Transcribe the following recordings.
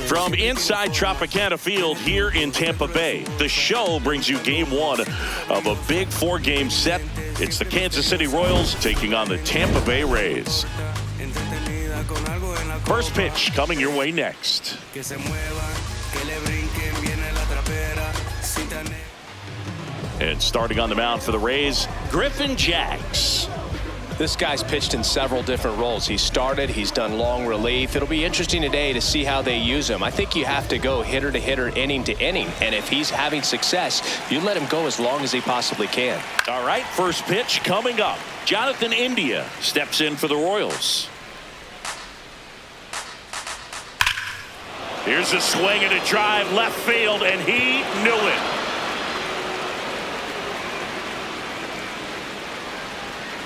From inside Tropicana Field here in Tampa Bay, the show brings you game one of a big four-game set. It's the Kansas City Royals taking on the Tampa Bay Rays. First pitch coming your way next. And starting on the mound for the Rays, Griffin Jax. This guy's pitched in several different roles. He started, he's done long relief. It'll be interesting today to see how they use him. I think you have to go hitter to hitter, inning to inning. And if he's having success, you let him go as long as he possibly can. All right, first pitch coming up. Jonathan India steps in for the Royals. Here's a swing and a drive left field, and he knew it.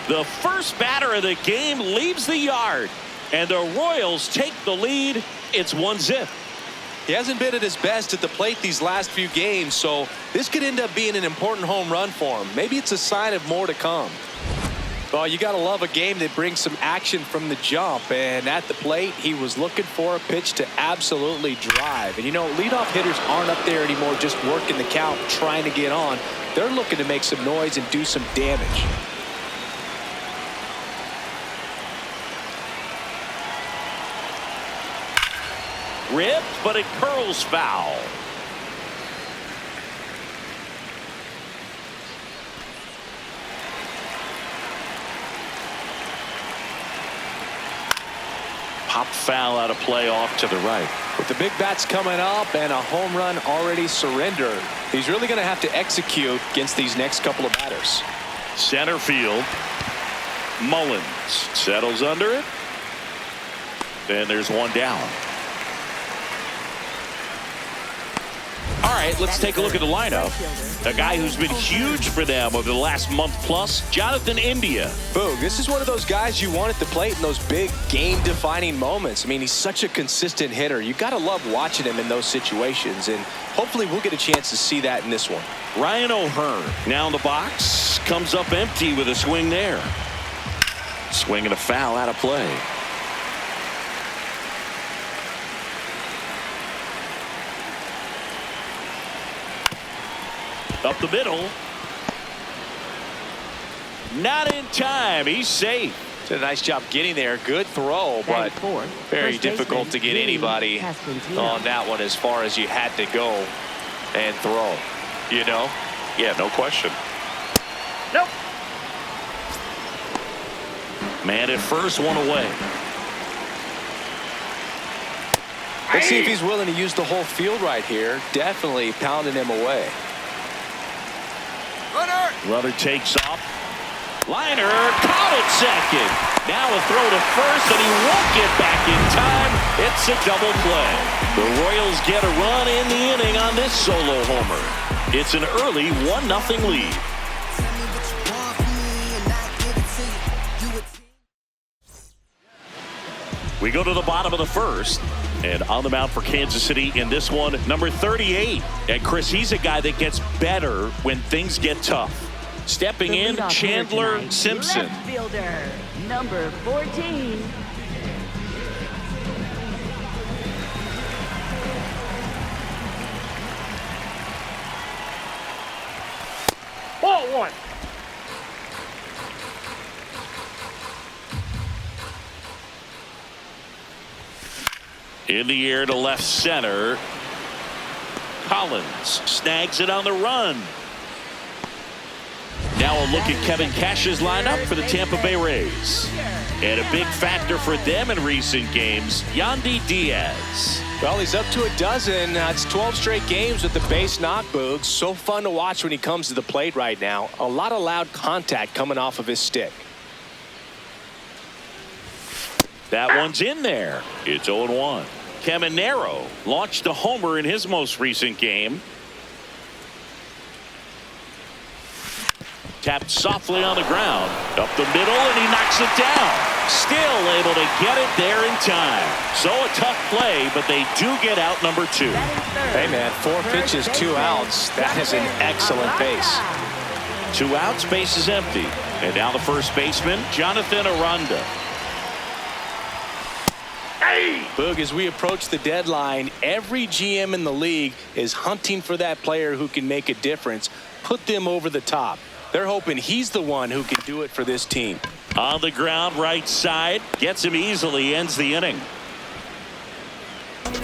The first batter of the game leaves the yard, and the Royals take the lead. It's 1-0. He hasn't been at his best at the plate these last few games, so this could end up being an important home run for him. Maybe it's a sign of more to come. Well, you got to love a game that brings some action from the jump, and at the plate, he was looking for a pitch to absolutely drive. And, you know, leadoff hitters aren't up there anymore just working the count, trying to get on. They're looking to make some noise and do some damage. Ripped, but it curls foul. Pop foul out of play off to the right. With the big bats coming up and a home run already surrendered, he's really going to have to execute against these next couple of batters. Center field. Mullins settles under it. And there's one down. All right, let's take a look at the lineup. A guy who's been huge for them over the last month plus, Jonathan India. Boog, this is one of those guys you want at the plate in those big game-defining moments. I mean, he's such a consistent hitter. You got to love watching him in those situations, and hopefully we'll get a chance to see that in this one. Ryan O'Hearn now in the box, comes up empty with a swing there. Swing and a foul out of play. Up the middle. Not in time. He's safe. Did a nice job getting there. Good throw, but very difficult to get anybody on that one as far as you had to go and throw. You know? Yeah, no question. Nope. Man at first, one away. Let's see if he's willing to use the whole field right here. Definitely pounding him away. Runner takes off. Liner caught at second. Now a throw to first, and he won't get back in time. It's a double play. The Royals get a run in the inning on this solo homer. It's an early 1-0 lead. We go to the bottom of the first. And on the mound for Kansas City in this one, number 38. And Chris, he's a guy that gets better when things get tough. Stepping in, Chandler Simpson. Left fielder, number 14. Ball one. In the air to left center. Collins snags it on the run. Now a look at Kevin Cash's lineup for the Tampa Bay Rays. And a big factor for them in recent games, Yandy Diaz. Well, he's up to a dozen. It's 12 straight games with the base knock, Boog. So fun to watch when he comes to the plate right now. A lot of loud contact coming off of his stick. That one's in there. It's 0-1. Caminero launched a homer in his most recent game. Tapped softly on the ground. Up the middle, and he knocks it down. Still able to get it there in time. So a tough play, but they do get out number 2. Hey, man, 4 pitches, 2 outs. That is an excellent base. 2 outs, base is empty. And now the first baseman, Jonathan Aranda. Boog, as we approach the deadline, every GM in the league is hunting for that player who can make a difference, put them over the top. They're hoping he's the one who can do it for this team. On the ground, right side, gets him easily, ends the inning.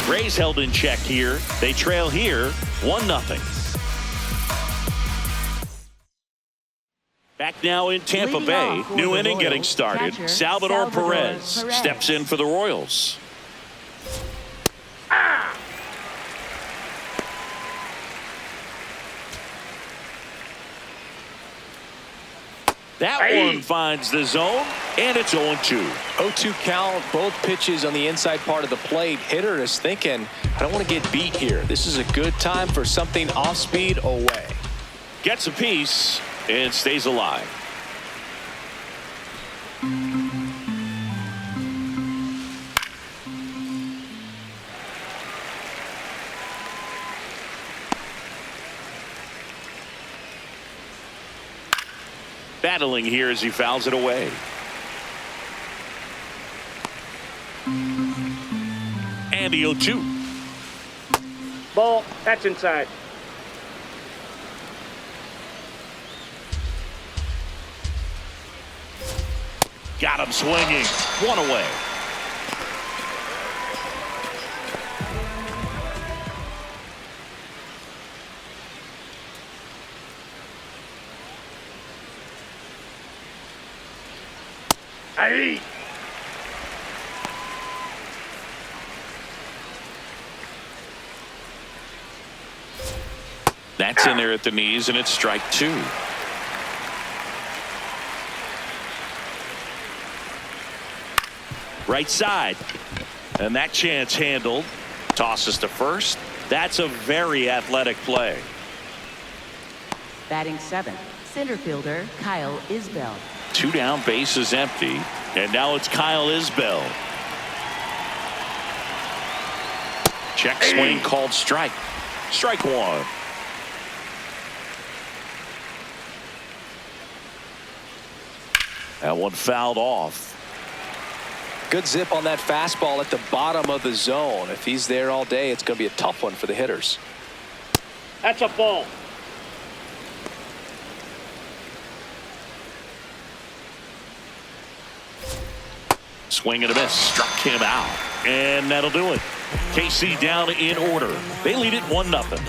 Rays held in check here. They trail here 1-0. Back now in Tampa Bay. New inning getting started. Salvador Perez steps in for the Royals. That one finds the zone, and it's 0-2. 0-2 count, both pitches on the inside part of the plate. Hitter is thinking, I don't want to get beat here. This is a good time for something off speed away. Gets a piece and stays alive. Battling here as he fouls it away. And the 0-2. Ball, that's inside. Got him swinging. One away. That's in there at the knees, and it's strike 2. Right side. And that chance handled. Tosses to first. That's a very athletic play. Batting 7th, center fielder Kyle Isbell. 2 down, bases empty. And now it's Kyle Isbell. Check swing called strike. Strike 1. That one fouled off. Good zip on that fastball at the bottom of the zone. If he's there all day, it's going to be a tough one for the hitters. That's a ball. Swing and a miss. Struck him out. And that'll do it. KC down in order. They lead it 1-0.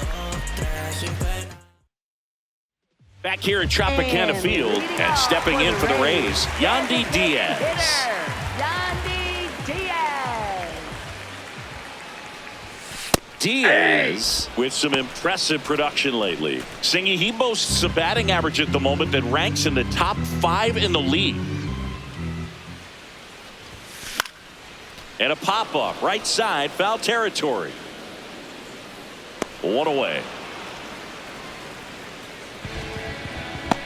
Back here at Tropicana Field and stepping in for the Rays, Yandy Diaz. Yandy Diaz. Diaz with some impressive production lately. Singy, he boasts a batting average at the moment that ranks in the top 5 in the league. And a pop-up right side, foul territory. 1 away.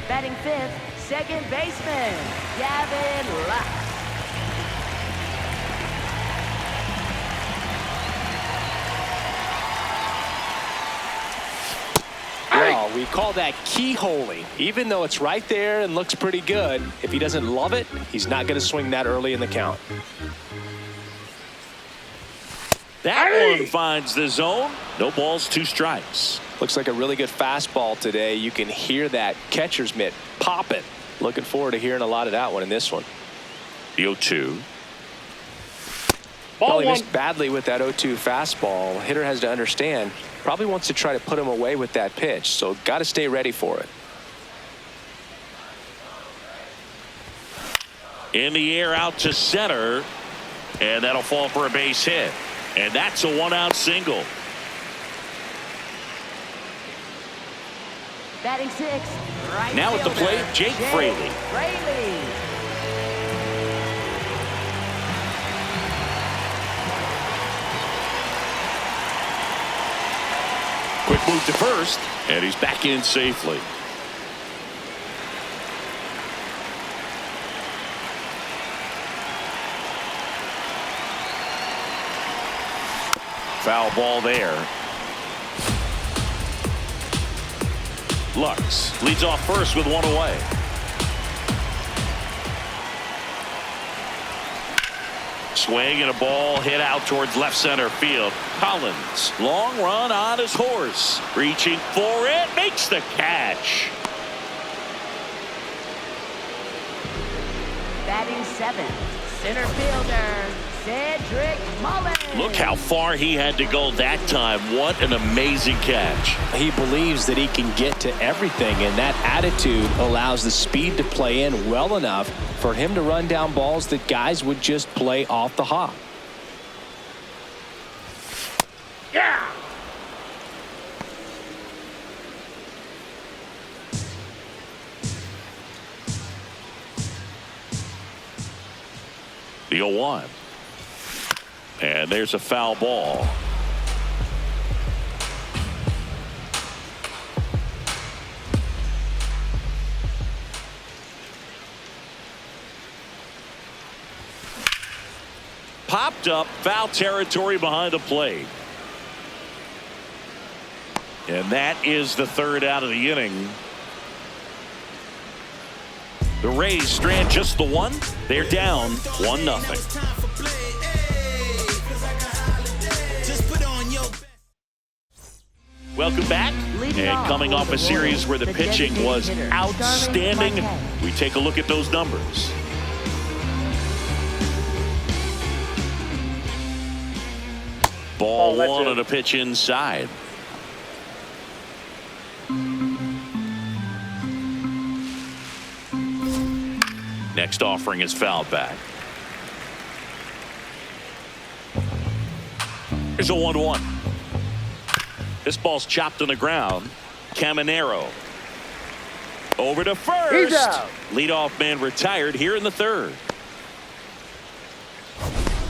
Batting 5th, second baseman Gavin Lux. Well, we call that keyholing. Even though it's right there and looks pretty good, if he doesn't love it, he's not going to swing that early in the count. That one finds the zone. No balls, 2 strikes. Looks like a really good fastball today. You can hear that catcher's mitt popping. Looking forward to hearing a lot of that one in this one. The 0-2. Well, he missed badly with that 0-2 fastball. Hitter has to understand, probably wants to try to put him away with that pitch, so got to stay ready for it. In the air out to center, and that'll fall for a base hit. And that's a 1-out single. Batting 6th, right Now at the fielder, plate, Jake Fraley. Quick move to first, and he's back in safely. Foul ball there. Lux leads off first with 1 away. Swing and a ball hit out towards left center field. Collins, long run on his horse. Reaching for it, makes the catch. Batting 7th, center fielder, Cedric Mullins. Look how far he had to go that time. What an amazing catch. He believes that he can get to everything, and that attitude allows the speed to play in well enough for him to run down balls that guys would just play off the hop. Yeah. The 0-1. And there's a foul ball. Popped up, foul territory behind the plate. And that is the 3rd out of the inning. The Rays strand just the 1. They're down 1-0. Welcome back. And coming off a series where the pitching was outstanding, we take a look at those numbers. Ball 1 on a pitch inside. Next offering is fouled back. Here's a 1-1. This ball's chopped on the ground. Caminero over to first. He's out. Leadoff man retired here in the 3rd.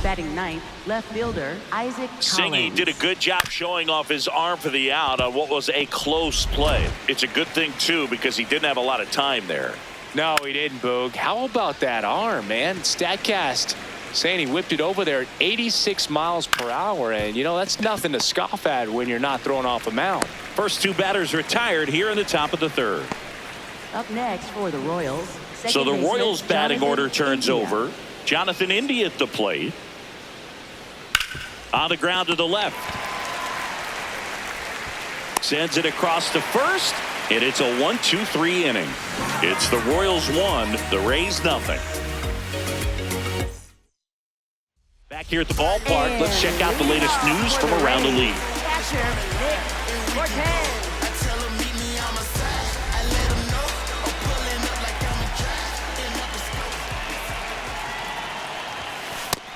Batting 9th, left fielder, Isaac Singy Collins. did a good job showing off his arm for the out on what was a close play. It's a good thing, too, because he didn't have a lot of time there. No, he didn't, Boog. How about that arm, man? StatCast saying he whipped it over there at 86 miles per hour, and, you know, that's nothing to scoff at when you're not throwing off a mound. First 2 batters retired here in the top of the 3rd. Up next for the Royals. So the Royals batting order turns over. Jonathan India at the plate. On the ground to the left. Sends it across to first, and it's a 1-2-3 inning. It's the Royals 1, the Rays 0. Back here at the ballpark, let's check out the latest news from around the league. Catcher, Nick Cortez.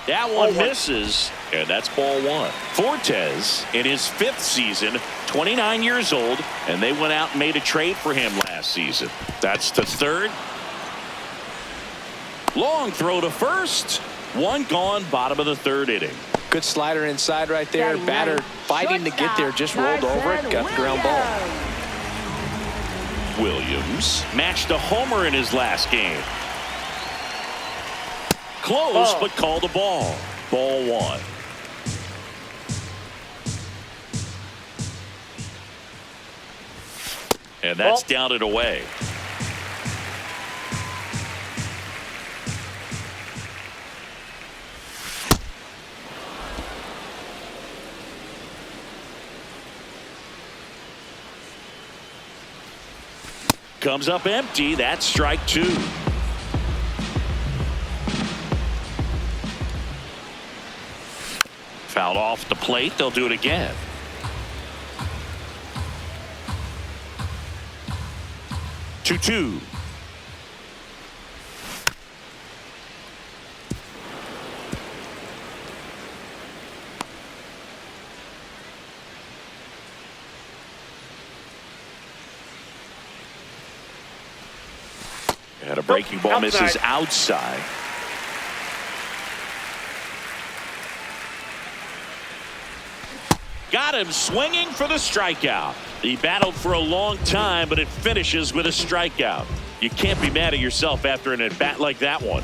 That one misses, and that's ball 1. Fortes, in his 5th season, 29 years old, and they went out and made a trade for him last season. That's the 3rd. Long throw to first. 1 gone, bottom of the 3rd inning. Good slider inside right there. Batter fighting to get there, just rolled over it, got the ground ball. Williams matched a homer in his last game. Close, but called a ball. Ball 1. And that's down and away. Comes up empty. That's strike 2. Fouled off the plate. They'll do it again. Two. And a breaking ball misses outside. Got him swinging for the strikeout. He battled for a long time, but it finishes with a strikeout. You can't be mad at yourself after an at-bat like that one.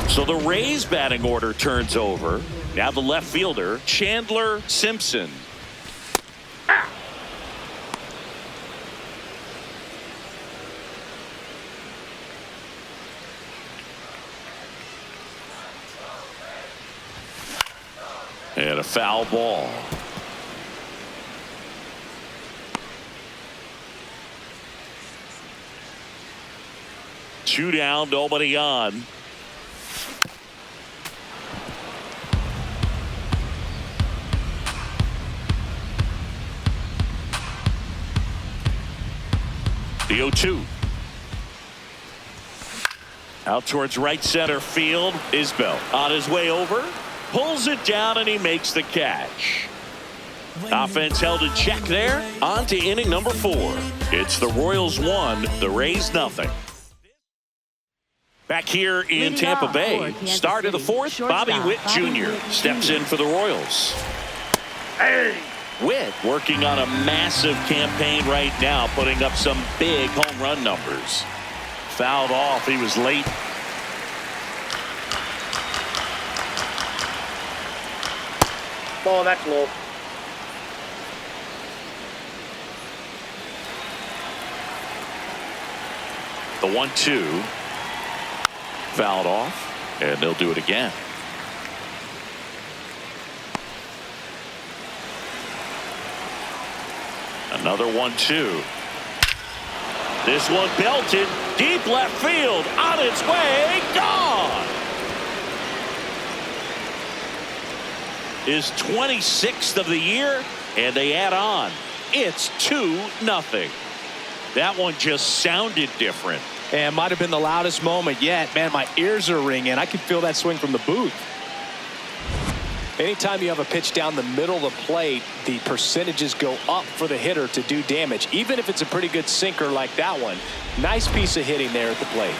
So the Rays batting order turns over. Now the left fielder, Chandler Simpson. And a foul ball. Two down, nobody on. The 0-2. Out towards right center field. Isbell on his way over. Pulls it down and he makes the catch. Offense held in check there. On to inning number 4. It's the Royals 1, the Rays nothing. Back here in Tampa Bay, start of the 4th, Bobby Witt Jr. steps in for the Royals. Witt working on a massive campaign right now, putting up some big home run numbers. Fouled off. He was late. Oh, that's low. The 1-2. Fouled off, and they'll do it again. Another 1-2. This one belted deep left field, on its way, gone. His 26th of the year, and they add on. It's 2-0. That one just sounded different. And might have been the loudest moment yet. Man, my ears are ringing. I can feel that swing from the booth. Anytime you have a pitch down the middle of the plate, the percentages go up for the hitter to do damage, even if it's a pretty good sinker like that one. Nice piece of hitting there at the plate.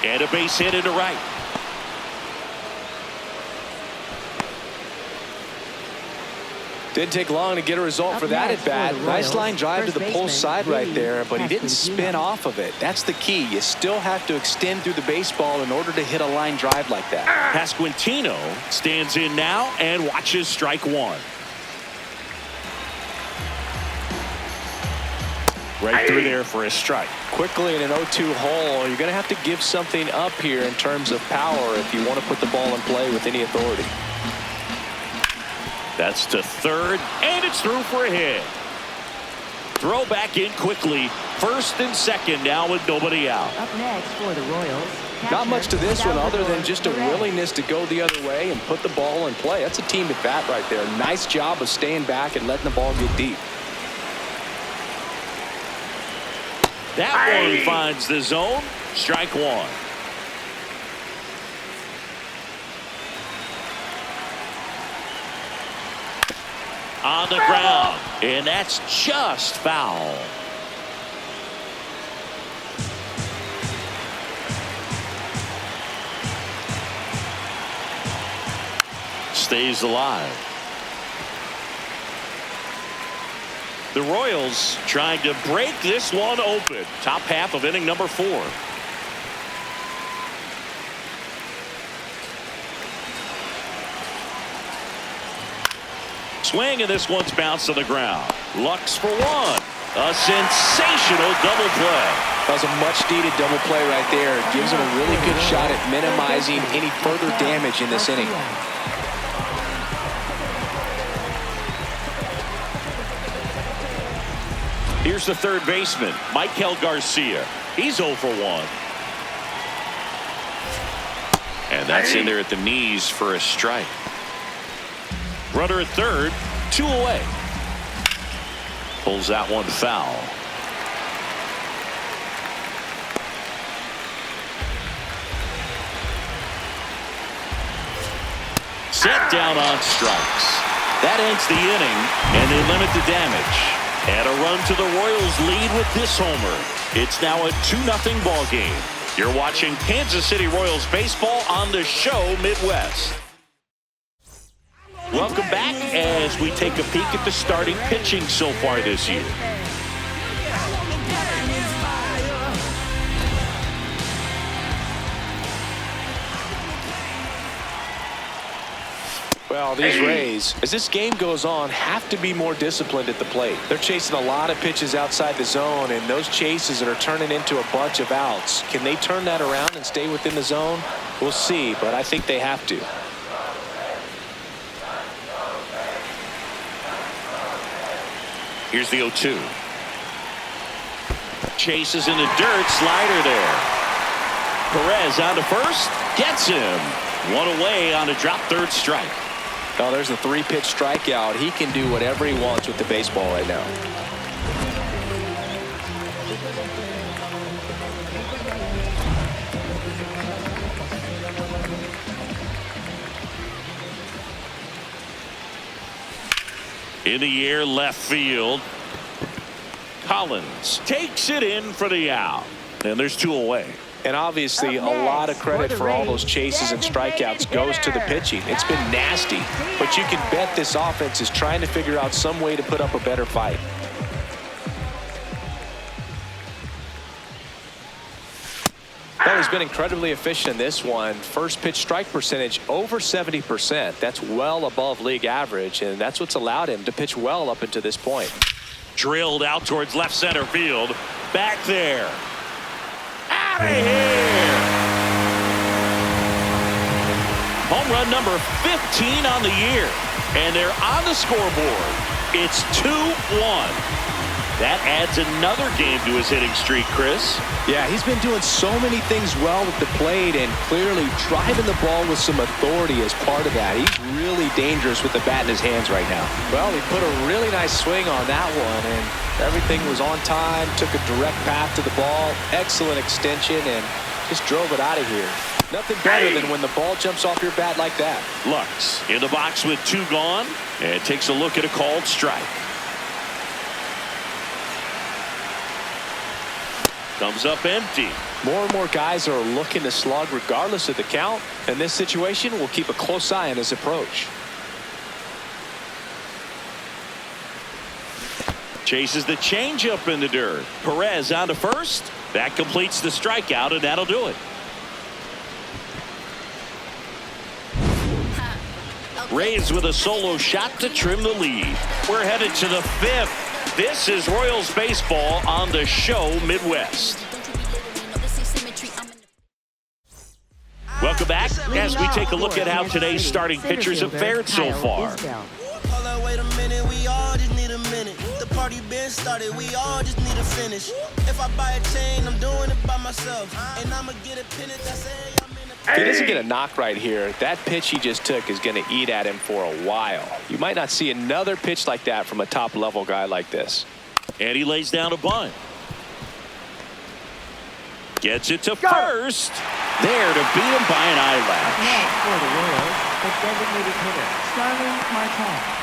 And a base hit into right. Didn't take long to get a result for that at bat. Nice line drive to the pull side right there, but he didn't spin off of it. That's the key. You still have to extend through the baseball in order to hit a line drive like that. Pasquantino stands in now and watches strike 1. Right through there for a strike. Quickly in an 0-2 hole, you're going to have to give something up here in terms of power if you want to put the ball in play with any authority. That's to third, and it's through for a hit. Throw back in quickly. First and second now with nobody out. Up next for the Royals. Not much to this one other than just a willingness to go the other way and put the ball in play. That's a team at bat right there. Nice job of staying back and letting the ball get deep. That one finds the zone. Strike 1. On the ground, and that's just foul. Stays alive. The Royals trying to break this one open. Top half of inning number 4. Swing, and this one's bounced to the ground. Lux for 1. A sensational double play. That was a much-needed double play right there. It gives him a really good shot at minimizing any further damage in this inning. Here's the third baseman, Michael Garcia. He's 0 for 1. And that's in there at the knees for a strike. Runner at third, 2 away. Pulls that one foul. Set down on strikes. That ends the inning, and they limit the damage. And a run to the Royals lead with this homer. It's now a 2-0 ball game. You're watching Kansas City Royals baseball on the show Midwest. Welcome back as we take a peek at the starting pitching so far this year. Well, these Rays, as this game goes on, have to be more disciplined at the plate. They're chasing a lot of pitches outside the zone, and those chases that are turning into a bunch of outs. Can they turn that around and stay within the zone? We'll see, but I think they have to. Here's the 0-2. Chases in the dirt, slider there. Perez on to first, gets him. One away on a drop, third strike. Oh, there's a 3-pitch strikeout. He can do whatever he wants with the baseball right now. In the air, left field. Collins takes it in for the out. And there's 2 away. And obviously a lot of credit for all those chases and strikeouts goes to the pitching. It's been nasty, but you can bet this offense is trying to figure out some way to put up a better fight. Well, he's been incredibly efficient in this one. First pitch strike percentage over 70%. That's well above league average, and that's what's allowed him to pitch well up until this point. Drilled out towards left center field. Back there. Out of here. Home run number 15 on the year. And they're on the scoreboard. It's 2-1. That adds another game to his hitting streak, Chris. Yeah, he's been doing so many things well at the plate and clearly driving the ball with some authority as part of that. He's really dangerous with the bat in his hands right now. Well, he put a really nice swing on that one, and everything was on time, took a direct path to the ball, excellent extension, and just drove it out of here. Nothing better than when the ball jumps off your bat like that. Lux in the box with 2 gone, and takes a look at a called strike. Comes up empty. More and more guys are looking to slug regardless of the count. In this situation, we'll keep a close eye on his approach. Chases the changeup in the dirt. Perez on to first. That completes the strikeout, and that'll do it. Rays with a solo shot to trim the lead. We're headed to the 5th. This is Royals baseball on the show Midwest. Welcome back as we take a look at how today's starting pitchers have fared so far. Hold on, wait a minute, we all just need a minute. The party been started, we all just need to finish. If I buy a chain, I'm doing it by myself. And I'ma get a pin that say I'm in a... If he doesn't get a knock right here, that pitch he just took is going to eat at him for a while. You might not see another pitch like that from a top-level guy like this. And he lays down a bunt. Gets it to first. There to beat him by an eyelash. Next for the Royals, the designated hitter, Starling Marte.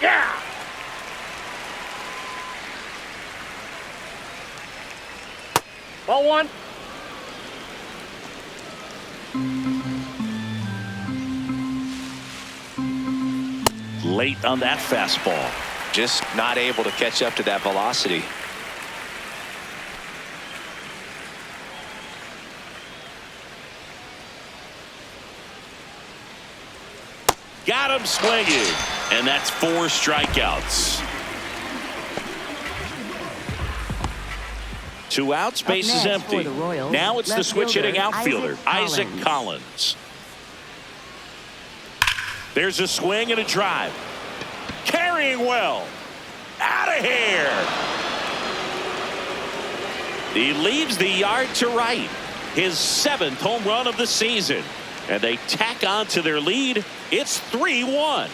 Yeah. Ball 1. Late on that fastball. Just not able to catch up to that velocity. Got him swinging. And that's 4 strikeouts. 2 outs, base is empty. Now it's the switch hitting outfielder, Isaac Collins. There's a swing and a drive. Carrying well. Out of here. He leaves the yard to right. His 7th home run of the season. And they tack on to their lead. It's 3-1.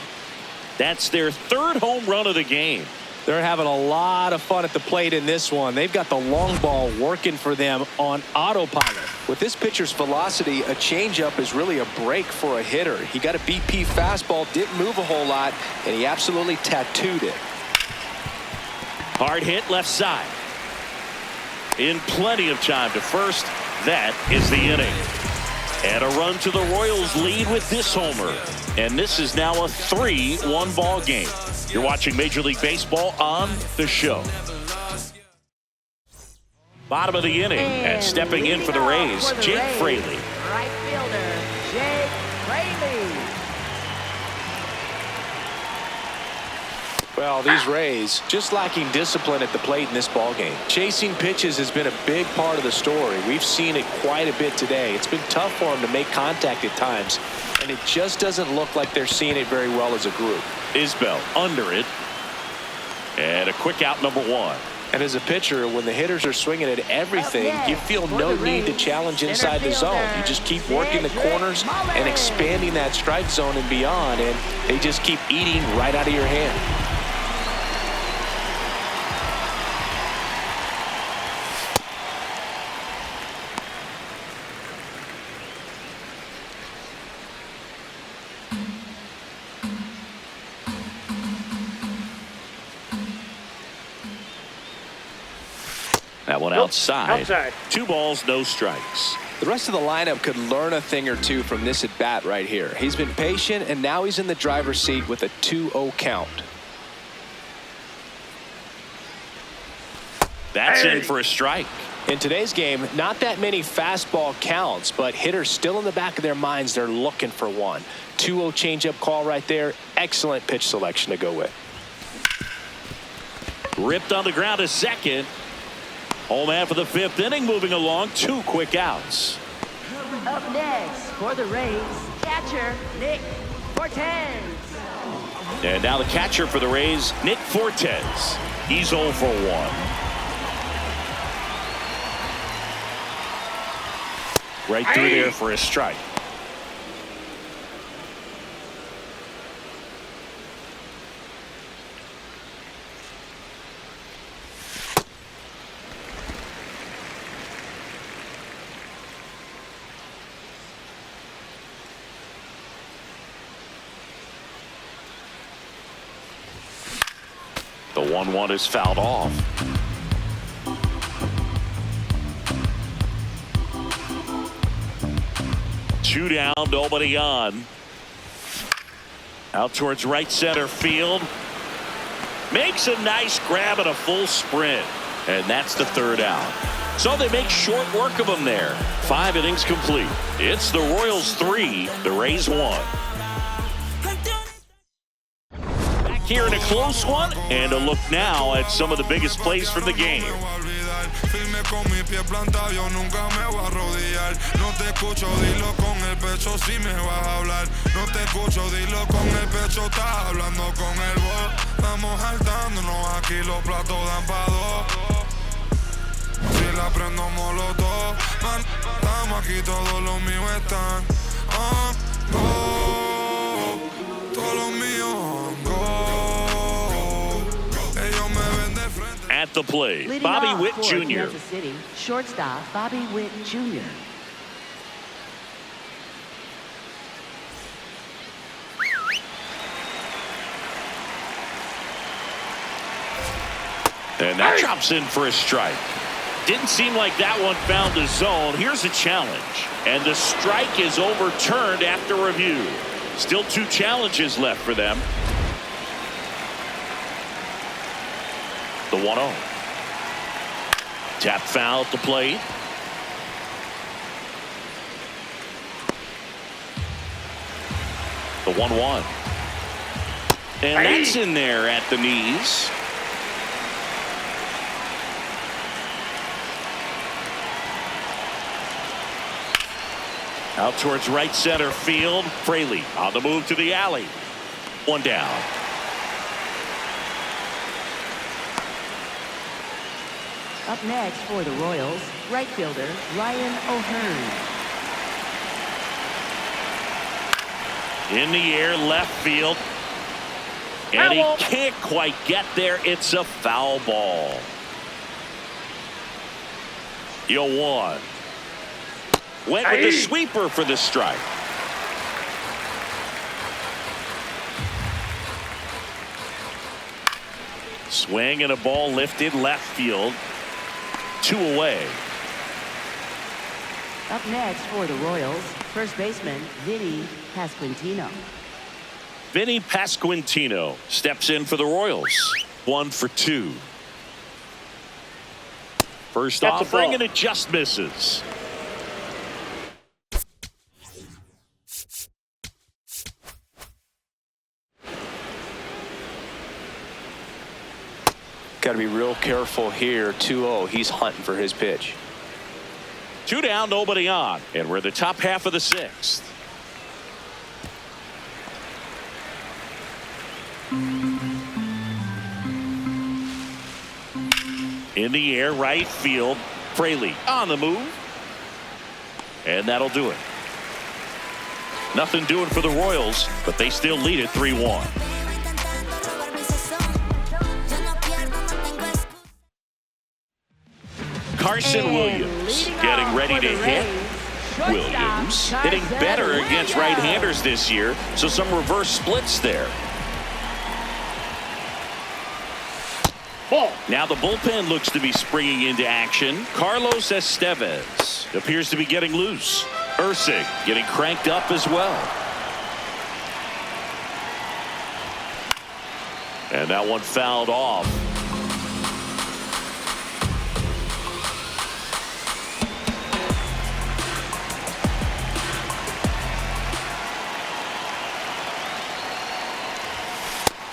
That's their 3rd home run of the game. They're having a lot of fun at the plate in this one. They've got the long ball working for them on autopilot. With this pitcher's velocity, a changeup is really a break for a hitter. He got a BP fastball, didn't move a whole lot, and he absolutely tattooed it. Hard hit left side. In plenty of time to first. That is the inning. And a run to the Royals lead with this homer. And this is now a 3-1 ball game. You're watching Major League Baseball on the show. Bottom of the inning, and stepping in for the Rays, Jake Fraley. Right fielder, Jake Fraley. Well, these Rays just lacking discipline at the plate in this ballgame. Chasing pitches has been a big part of the story. We've seen it quite a bit today. It's been tough for them to make contact at times, and it just doesn't look like they're seeing it very well as a group. Isbell under it, and a quick out, number 1. And as a pitcher, when the hitters are swinging at everything, you feel no need to challenge inside the zone. You just keep working the corners and expanding that strike zone and beyond, and they just keep eating right out of your hand. That one outside. 2 balls, no strikes. The rest of the lineup could learn a thing or two from this at bat right here. He's been patient, and now he's in the driver's seat with a 2-0 count. That's in for a strike. In today's game, not that many fastball counts, but hitters still in the back of their minds, they're looking for one. 2-0 changeup call right there. Excellent pitch selection to go with. Ripped on the ground to second. Home man for the 5th inning, moving along, 2 quick outs. Up next for the Rays, catcher Nick Fortes. And now the catcher for the Rays, Nick Fortes. He's 0 for 1. Right through there for a strike. The 1-1 is fouled off. Two down, nobody on. Out towards right center field. Makes a nice grab and a full sprint. And that's the 3rd out. So they make short work of him there. 5 innings complete. It's the Royals 3, the Rays 1. Here in a close one, and a look now at some of the biggest plays from the game. Con mi pie plantado, yo nunca me voy a arrodillar. No te escucho, dilo con el pecho si me vas a hablar. No te escucho, dilo con el pecho, estás hablando con el voz. Estamos saltándonos aquí, los platos dan pa' 2. Si la prendo molotov, man, estamos aquí, todos los míos están on go. Todos los míos on go. Ellos me ven de frente. At the plate, Leading Bobby off Witt for Jr. Kansas City, shortstop Bobby Witt Jr. And that drops in for a strike. Didn't seem like that one found the zone. Here's a challenge. And the strike is overturned after review. Still 2 challenges left for them. The 1-0. Tap foul at the plate. The 1-1. And that's in there at the knees. Out towards right center field. Fraley on the move to the alley. 1 down. Up next for the Royals, right fielder Ryan O'Hearn. In the air, left field. And he can't quite get there. It's a foul ball. 0-1. Went with the sweeper for the strike. Swing and a ball lifted left field. 2 away. Up next for the Royals, first baseman Vinny Pasquantino. Vinny Pasquantino steps in for the Royals. 1 for 2. First That's a offering, ball. and it just misses. Got to be real careful here. 2-0. He's hunting for his pitch. 2 down, nobody on. And we're in the top half of the 6th. In the air, right field. Fraley on the move. And that'll do it. Nothing doing for the Royals, but they still lead it 3-1. Carson And Williams leading getting off ready for to the hit. Rays, shortstop, Williams hitting Carson better against Williams. right-handers this year, so some reverse splits there. Ball. Now the bullpen looks to be springing into action. Carlos Estevez appears to be getting loose. Ursig getting cranked up as well. And that one fouled off.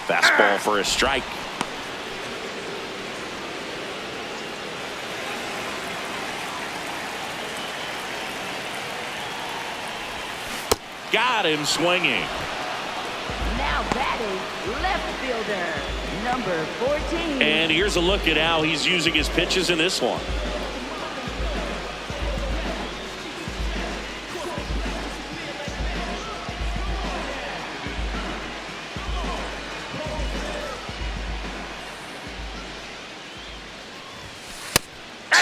Fastball for a strike. Got him swinging. Now batting, left fielder, number 14. And here's a look at how he's using his pitches in this one.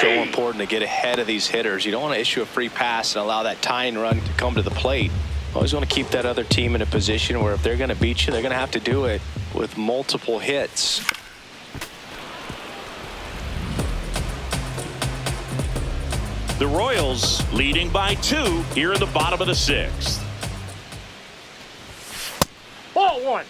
So important to get ahead of these hitters. You don't want to issue a free pass and allow that tying run to come to the plate. Always want to keep that other team in a position where if they're going to beat you, they're going to have to do it with multiple hits. The Royals leading by 2 here in the bottom of the 6th. Ball 1.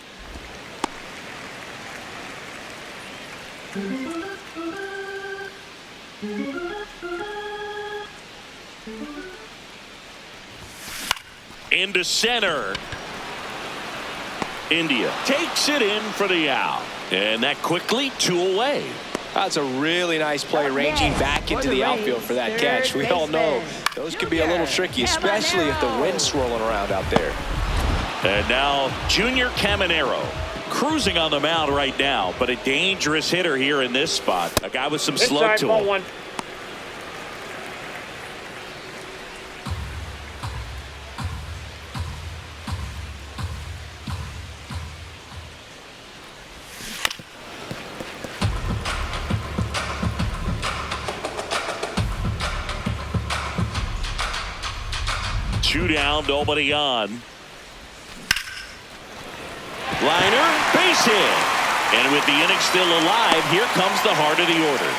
Into center. India takes it in for the out. And that quickly 2 away. That's a really nice play, ranging back into the outfield for that catch. We all know those can be a little tricky, especially if the wind's swirling around out there. And now Junior Caminero cruising on the mound right now, but a dangerous hitter here in this spot. A guy with some slug Inside, to ball him. 1. Two down, nobody on. Liner, base hit. And with the inning still alive, here comes the heart of the order.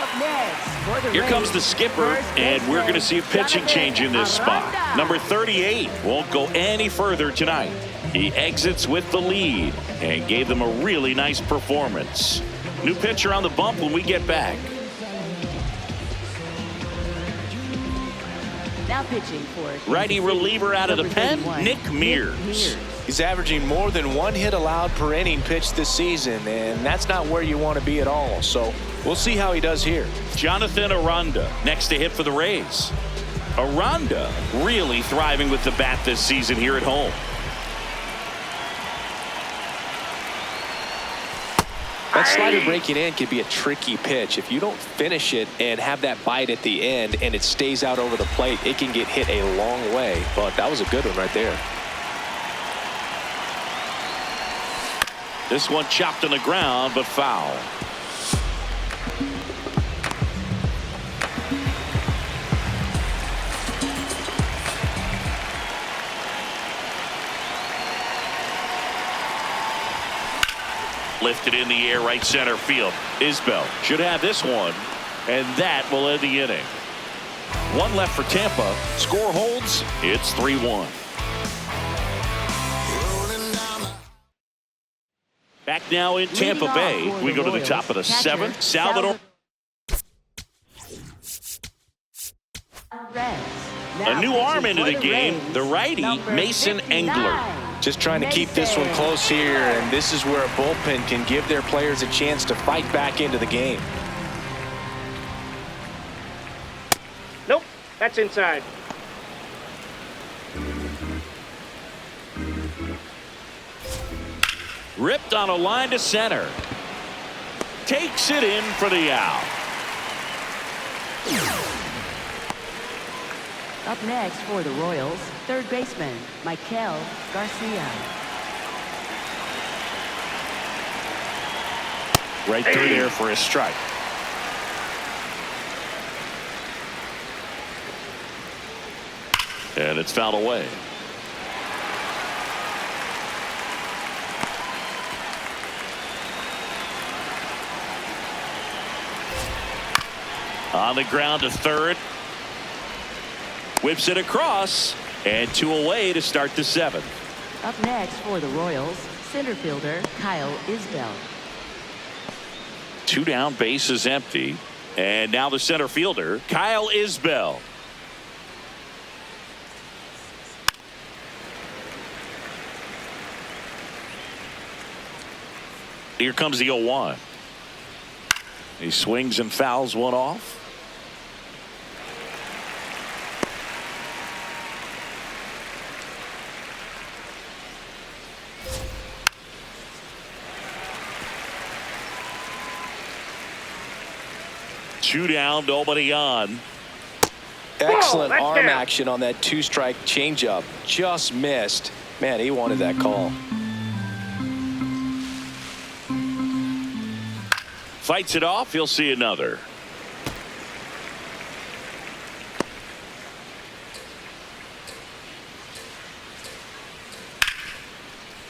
Up next for the Here Rays, comes the skipper, first and we're going to baseman, see a pitching change in this spot. Aranda. Number 38 won't go any further tonight. He exits with the lead and gave them a really nice performance. New pitcher on the bump when we get back. Now pitching for Righty reliever out of the number pen, 31, Nick Mears. He's averaging more than 1 hit allowed per inning pitched this season, and that's not where you want to be at all. So we'll see how he does here. Jonathan Aranda next to hit for the Rays. Aranda really thriving with the bat this season here at home. That slider breaking in could be a tricky pitch. If you don't finish it and have that bite at the end and it stays out over the plate, it can get hit a long way. But that was a good one right there. This one chopped on the ground, but foul. Lifted in the air, right center field. Isbell should have this one, and that will end the inning. One left for Tampa. Score holds. It's 3-1. Back now in Tampa Bay. We go to the top of the seventh. Salvador. A new arm into the game. The righty, Mason Engler. Just trying to keep this one close here, and this is where a bullpen can give their players a chance to fight back into the game. Nope, that's inside. Ripped on a line to center. Takes it in for the out. Up next for the Royals, third baseman, Michael Garcia. Right through there for a strike. And it's fouled away. On the ground to third. Whips it across, and 2 away to start the seventh. Up next for the Royals, center fielder Kyle Isbell. 2 down, base is empty. And now the center fielder, Kyle Isbell. Here comes the 0-1. He swings and fouls one off. Two down, nobody on. Excellent Whoa, arm down. action on that 2-strike changeup. Just missed. Man, he wanted that call. Fights it off. He'll see another.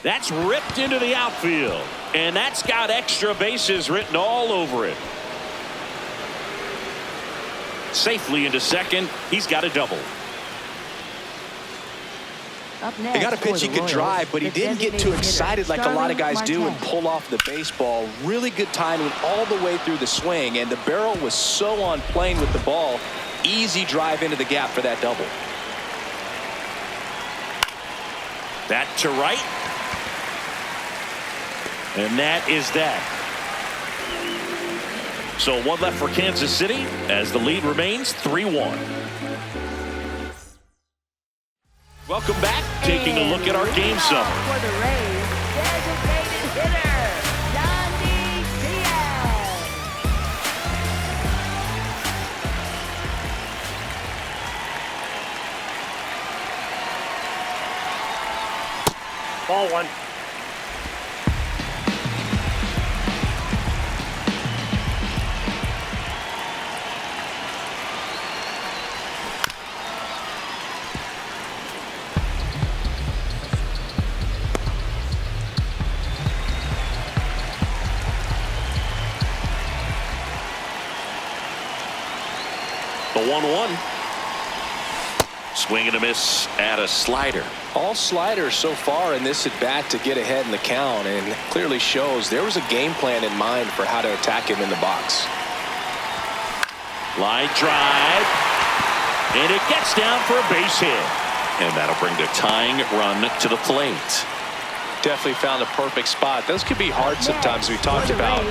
That's ripped into the outfield. And that's got extra bases written all over it. Safely into second. He's got a double. Up next He got a pitch he for the could Royals, drive, but he the didn't get too designated excited hitter, like a lot of guys do and Marquez. pull off the baseball. Really good timing all the way through the swing, and the barrel was so on plane with the ball. Easy drive into the gap for that double. That to right. And that is that. So 1 left for Kansas City as the lead remains 3-1. Welcome back. Taking a look at our game summary. For the Rays, designated hitter, Yandy Diaz. Ball 1. The 1-1. Swing and a miss at a slider. All sliders so far in this at bat to get ahead in the count, and clearly shows there was a game plan in mind for how to attack him in the box. Line drive. And it gets down for a base hit. And that'll bring the tying run to the plate. Definitely found a perfect spot. Those could be hard sometimes. We talked about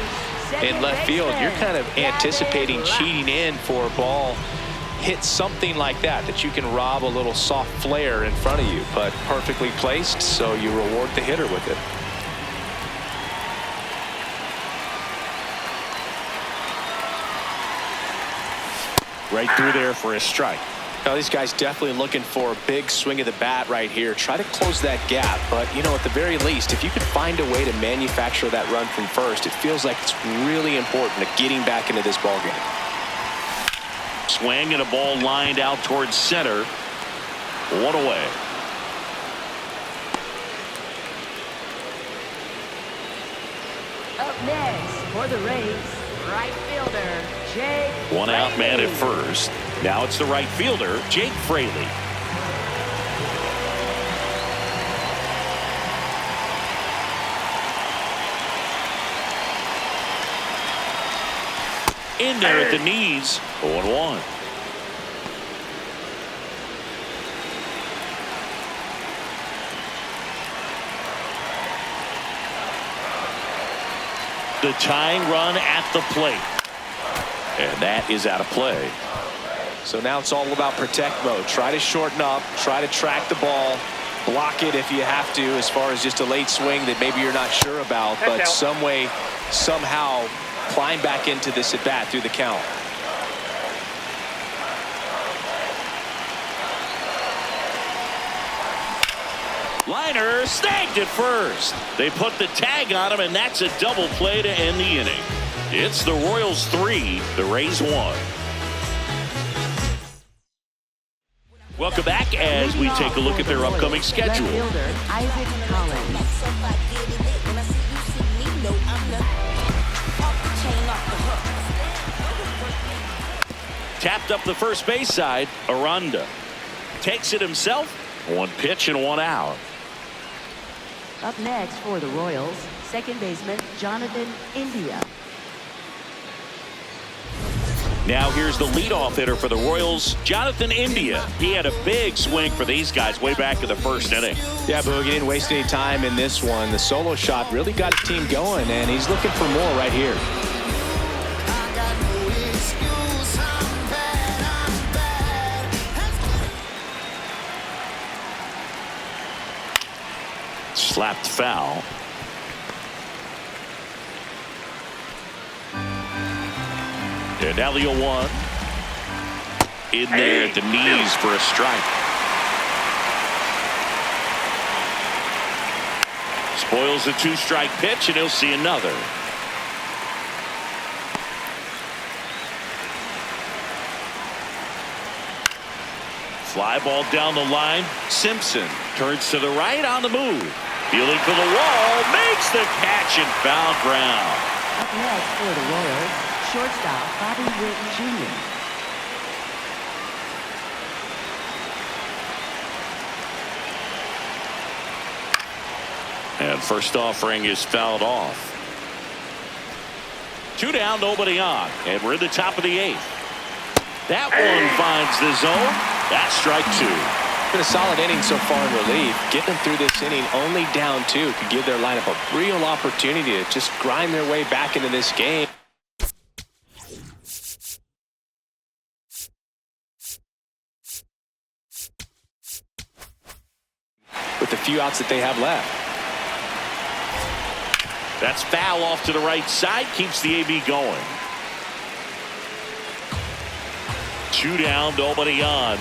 in left field. You're kind of anticipating cheating in for a ball. Hit something like that you can rob a little soft flare in front of you, but perfectly placed, so you reward the hitter with it. Right through there for a strike. Now these guys definitely looking for a big swing of the bat right here. Try to close that gap, but you know, at the very least, if you could find a way to manufacture that run from first, it feels like it's really important to getting back into this ball game. Swing and a ball lined out towards center. 1 away. Up next for the Rays, right fielder Jake. 1 out man at Fraley. first. Now it's the right fielder, Jake Fraley. In there at the knees. 0-1. The tying run at the plate. And that is out of play. So now it's all about protect mode. Try to shorten up, try to track the ball, block it if you have to, as far as just a late swing that maybe you're not sure about, but some way, somehow climb back into this at bat through the count. Liner snagged at first. They put the tag on him, and that's a double play to end the inning. It's the Royals 3, the Rays 1. Welcome back as we take a look at their upcoming schedule. Left fielder Isaac Collins. Tapped up the first base side. Aranda takes it himself. One pitch and one out. Up next for the Royals, second baseman Jonathan India. Now here's the leadoff hitter for the Royals, Jonathan India. He had a big swing for these guys way back in the first inning. Yeah, Boog, he didn't waste any time in this one. The solo shot really got his team going, and he's looking for more right here. Slapped foul. And now the 0-1. In there at the knees for a strike. Spoils the 2-strike pitch, and he'll see another. Fly ball down the line. Simpson turns to the right on the move. Fielding for the wall. Makes the catch and foul ground. Up next for the Royals, shortstop Bobby Witt Jr. And first offering is fouled off. 2 down, nobody on. And we're in the top of the 8th. That one finds the zone. That's strike 2. Been a solid inning so far in relief. Getting them through this inning only down 2 could give their lineup a real opportunity to just grind their way back into this game. With the few outs that they have left. That's foul off to the right side. Keeps the AB going. 2 down, nobody on.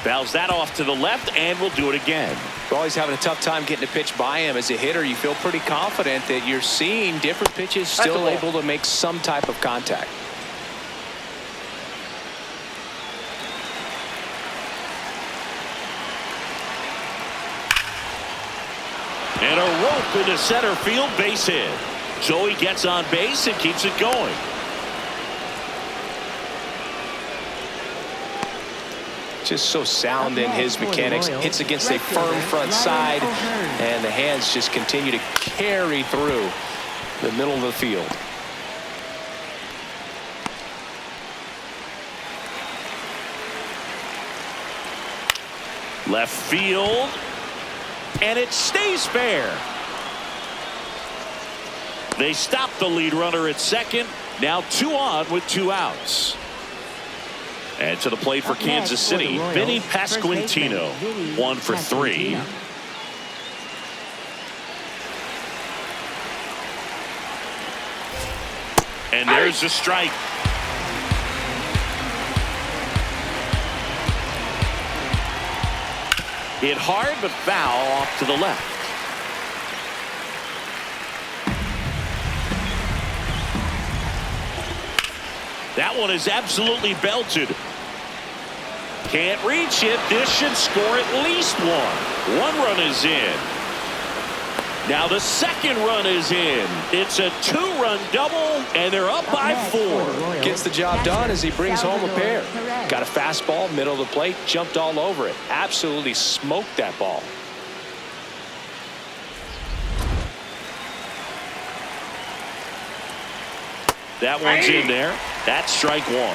Fouls that off to the left, and we'll do it again. You're always having a tough time getting a pitch by him. As a hitter, you feel pretty confident that you're seeing different pitches still able to make some type of contact. And a rope into center field, base hit. Joey gets on base and keeps it going. Just so sound in his mechanics. Hits against a firm front side, and the hands just continue to carry through the middle of the field. Left field, and it stays fair. They stop the lead runner at second. Now 2 on with 2 outs. And to the plate for Kansas City, Vinny Pasquantino, 1 for 3. And there's a strike. Hit hard, but foul off to the left. That one is absolutely belted. Can't reach it. This should score at least 1. 1 run is in. Now the second run is in. It's a 2-run double, and they're up by 4. Gets the job done as he brings home a pair. Got a fastball, middle of the plate, jumped all over it. Absolutely smoked that ball. That one's in there. That's strike one.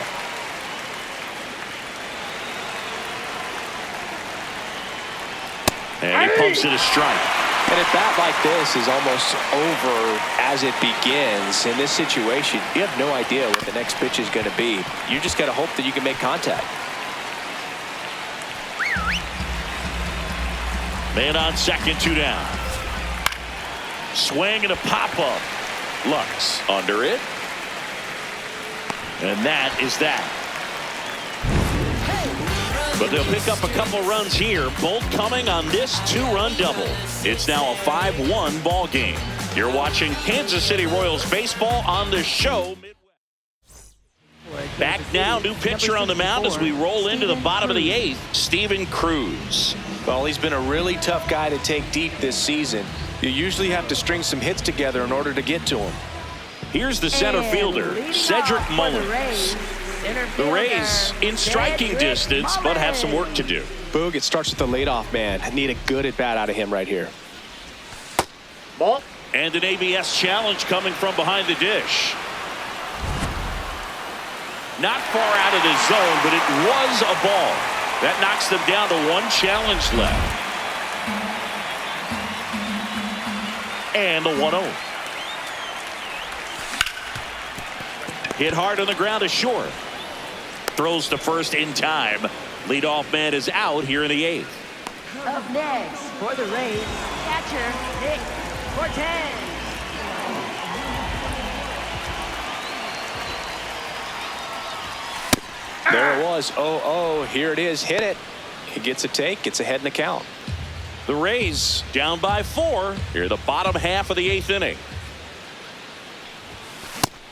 And he pumps it a strike. And a bat like this is almost over as it begins. In this situation, you have no idea what the next pitch is going to be. You just got to hope that you can make contact. Man on second, 2 down. Swing and a pop-up. Lux under it. And that is that. But they'll pick up a couple runs here, both coming on this 2-run double. It's now a 5-1 ball game. You're watching Kansas City Royals baseball on the show. Back now, new pitcher on the mound as we roll into the bottom of the 8th, Steven Cruz. Well, he's been a really tough guy to take deep this season. You usually have to string some hits together in order to get to him. Here's the center fielder, Cedric Mullins. The Rays in striking distance, but have some work to do. Boog, it starts with the leadoff man. I need a good at-bat out of him right here. Ball. And an ABS challenge coming from behind the dish. Not far out of the zone, but it was a ball. That knocks them down to 1 challenge left. And the 1-0. Hit hard on the ground to short. Throws to first in time. Leadoff man is out here in the 8th. Up next for the Rays, catcher Nick Cortez. There it was. 0-0. Here it is. Hit it. He gets a take. Gets ahead in the count. The Rays down by 4 here the bottom half of the 8th inning.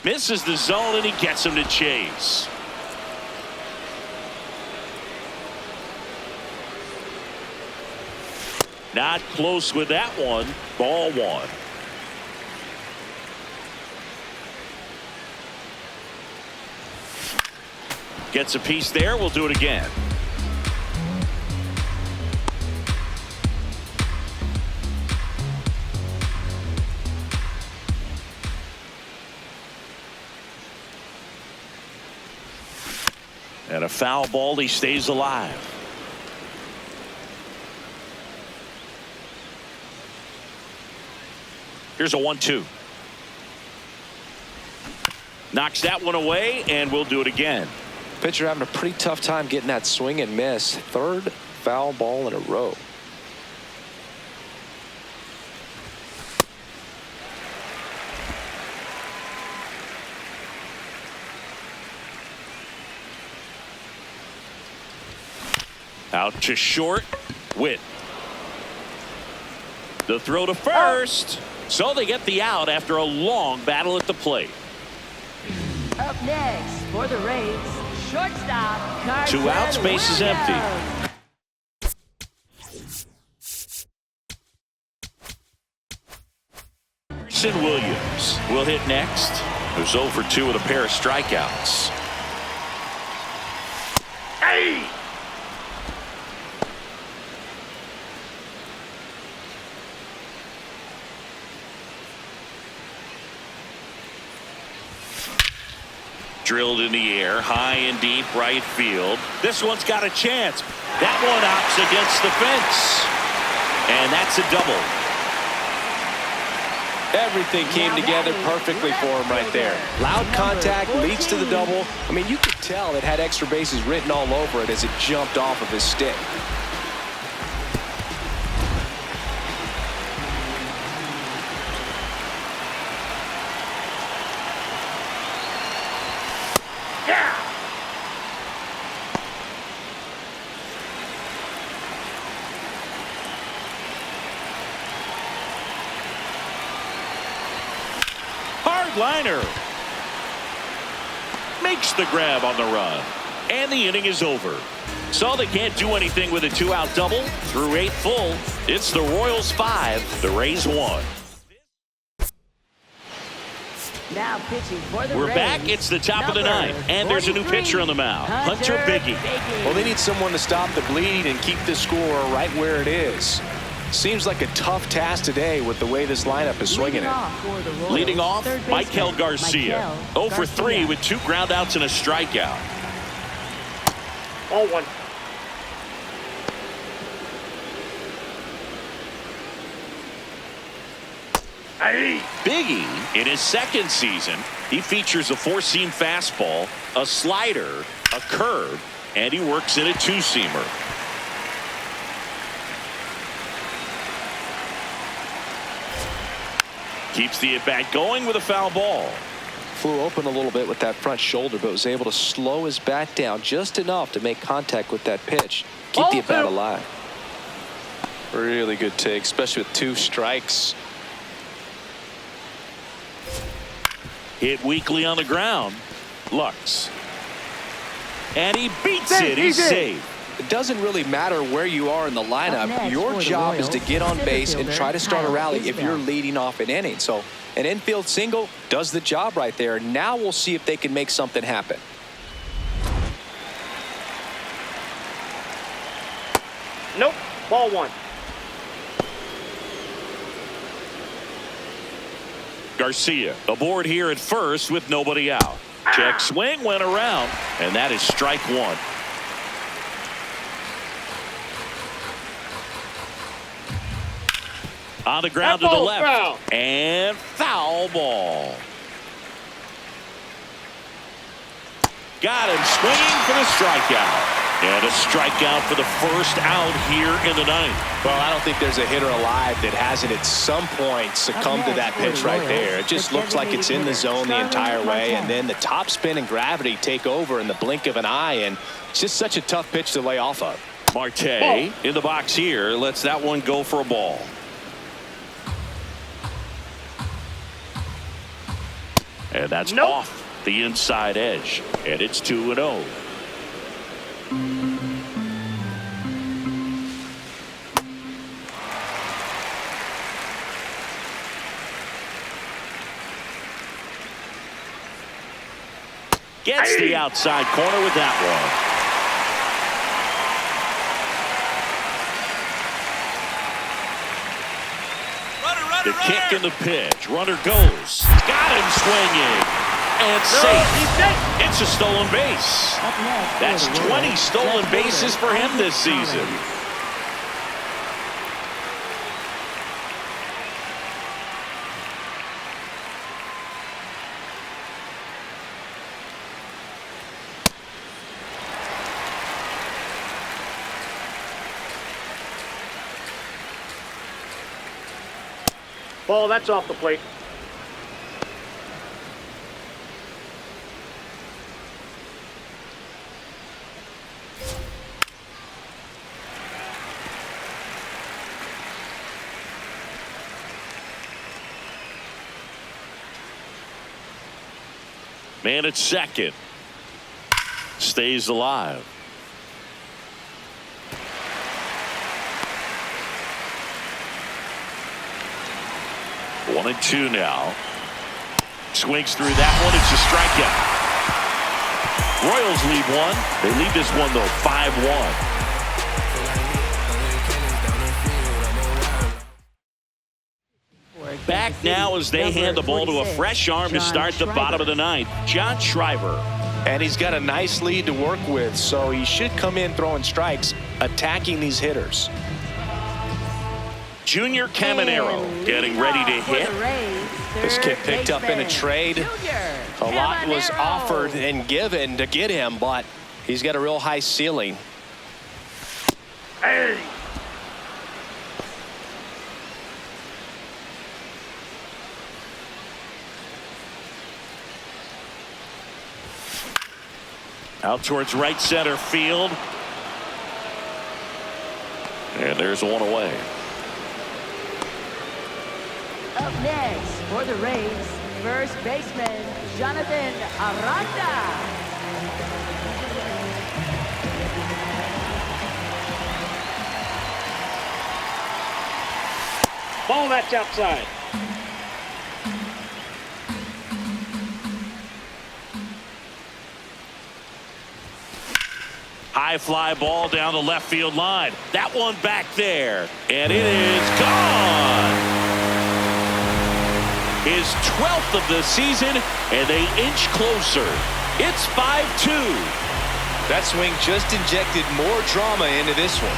Misses the zone and he gets him to chase. Not close with that one. Ball 1. Gets a piece there. We'll do it again. And a foul ball. He stays alive. Here's a 1-2. Knocks that one away, and we'll do it again. Pitcher having a pretty tough time getting that swing and miss. 3rd foul ball in a row. Out to short. Witt. The throw to first. So they get the out after a long battle at the plate. Up next for the Rays, shortstop Carson 2 outs, base is empty. Carson Williams will hit next. Who's 0 for 2 with a pair of strikeouts. Hey! Drilled in the air, high and deep right field. This one's got a chance. That one opts against the fence. And that's a double. Everything came together perfectly for him right there. Loud contact leads to the double. I mean, you could tell it had extra bases written all over it as it jumped off of his stick. Liner makes the grab on the run, and the inning is over. So they can't do anything with a 2-out double through 8 full. It's the Royals 5, the Rays 1. Now pitching for the We're Rays, back. It's the top of the 9th, and there's a new pitcher on the mound, Hunter Biggie. Well, they need someone to stop the bleed and keep the score right where it is. Seems like a tough task today with the way this lineup is swinging it. Leading off, Michael Garcia. 0 for 3 with 2 groundouts and a strikeout. Ball 1. Hey. Biggie, in his second season, he features a 4-seam fastball, a slider, a curve, and he works in a 2-seamer. Keeps the at-bat going with a foul ball. Flew open a little bit with that front shoulder, but was able to slow his bat down just enough to make contact with that pitch. Keep the at-bat alive. Really good take, especially with 2 strikes. Hit weakly on the ground. Lux. And he beats it. He's safe. It doesn't really matter where you are in the lineup. Your job is to get on base and try to start a rally if you're leading off an inning. So an infield single does the job right there. Now we'll see if they can make something happen. Nope. Ball 1. Garcia aboard here at first with nobody out. Check swing went around, and that is strike 1. On the ground to the left. Foul. And foul ball. Got him swinging for the strikeout. And a strikeout for the first out here in the 9th. Well, I don't think there's a hitter alive that hasn't at some point succumbed to that pitch right there. It just looks like it's in the zone the entire way, and then the top spin and gravity take over in the blink of an eye, and it's just such a tough pitch to lay off of. Marte in the box here lets that one go for a ball. And that's off the inside edge, and it's 2-0. Gets the outside corner with that one. The kick and the pitch. Runner goes. Got him swinging. And safe. It's a stolen base. That's 20 stolen bases for him this season. Ball, that's off the plate. Man at second. Stays alive. One and 2 now. Swings through that one. It's a strikeout. Royals lead 1. They lead this one, though, 5-1. Back now as they hand the ball to a fresh arm to start the bottom of the 9th. John Schreiber. And he's got a nice lead to work with, so he should come in throwing strikes, attacking these hitters. Junior Caminero getting ready to hit. This kid picked up in a trade. A lot was offered and given to get him, but he's got a real high ceiling. Hey. Out towards right center field. And there's one away. Up next for the Rays, first baseman Jonathan Aranda. Ball, that's outside. High fly ball down the left field line. That one back there. And it is gone. His 12th of the season, and they inch closer. It's 5-2. That swing just injected more drama into this one.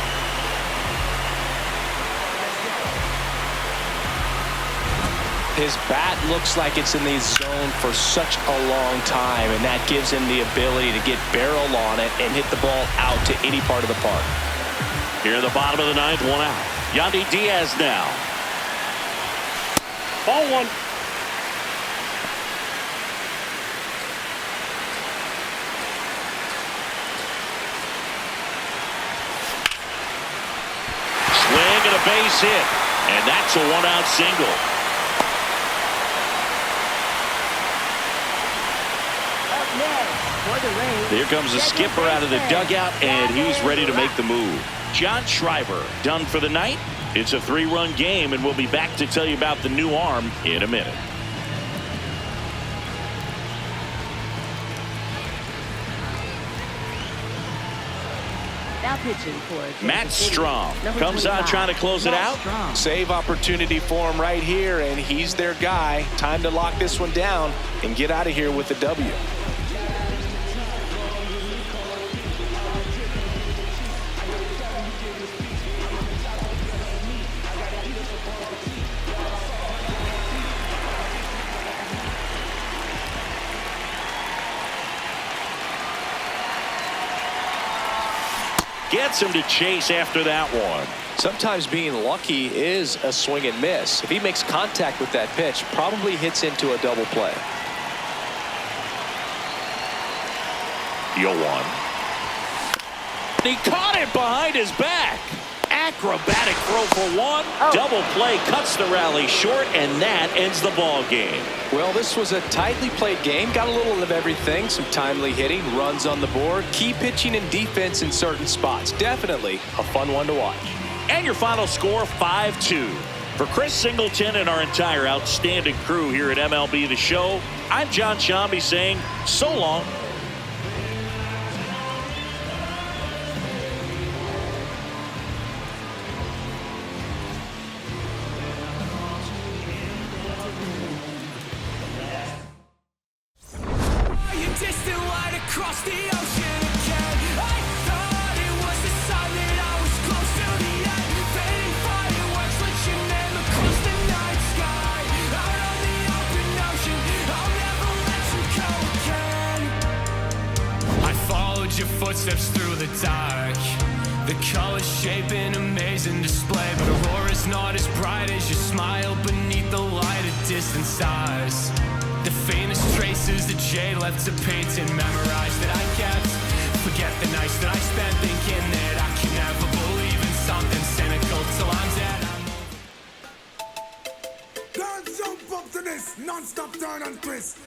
His bat looks like it's in the zone for such a long time, and that gives him the ability to get barrel on it and hit the ball out to any part of the park. Here in the bottom of the ninth, one out. Yandy Diaz now. Ball one. Swing and a base hit, and that's a one-out single. Here comes the skipper out of the dugout, and he's ready to make the move. John Schreiber done for the night. It's a 3-run game, and we'll be back to tell you about the new arm in a minute. Now pitching for Matt Strom comes on trying to close it out. Save opportunity for him right here, and he's their guy. Time to lock this one down and get out of here with the W. Gets him to chase after that one. Sometimes being lucky is a swing and miss. If he makes contact with that pitch, probably hits into a double play. 0-1. He caught it behind his back. Acrobatic throw for one. Double play cuts the rally short, and that ends the ball game. Well, this was a tightly played game. Got a little of everything. Some timely hitting, runs on the board, key pitching and defense in certain spots. Definitely a fun one to watch. And your final score, 5-2. For Chris Singleton and our entire outstanding crew here at MLB The Show, I'm John Shambi saying so long. Across the ocean again. I thought it was a sign that I was close to the end. Fading fireworks, let your name across the night sky. Out on the open ocean, I'll never let you go again. I followed your footsteps through the dark. The colors shape an amazing display, but aurora's not as bright as your smile beneath the light of distant stars. The faintest traces that jade left to paint and memorize that I kept. Forget the nights that I spent thinking that I can never believe in something cynical till I'm dead. Girls, jump up to this non-stop turn and twist.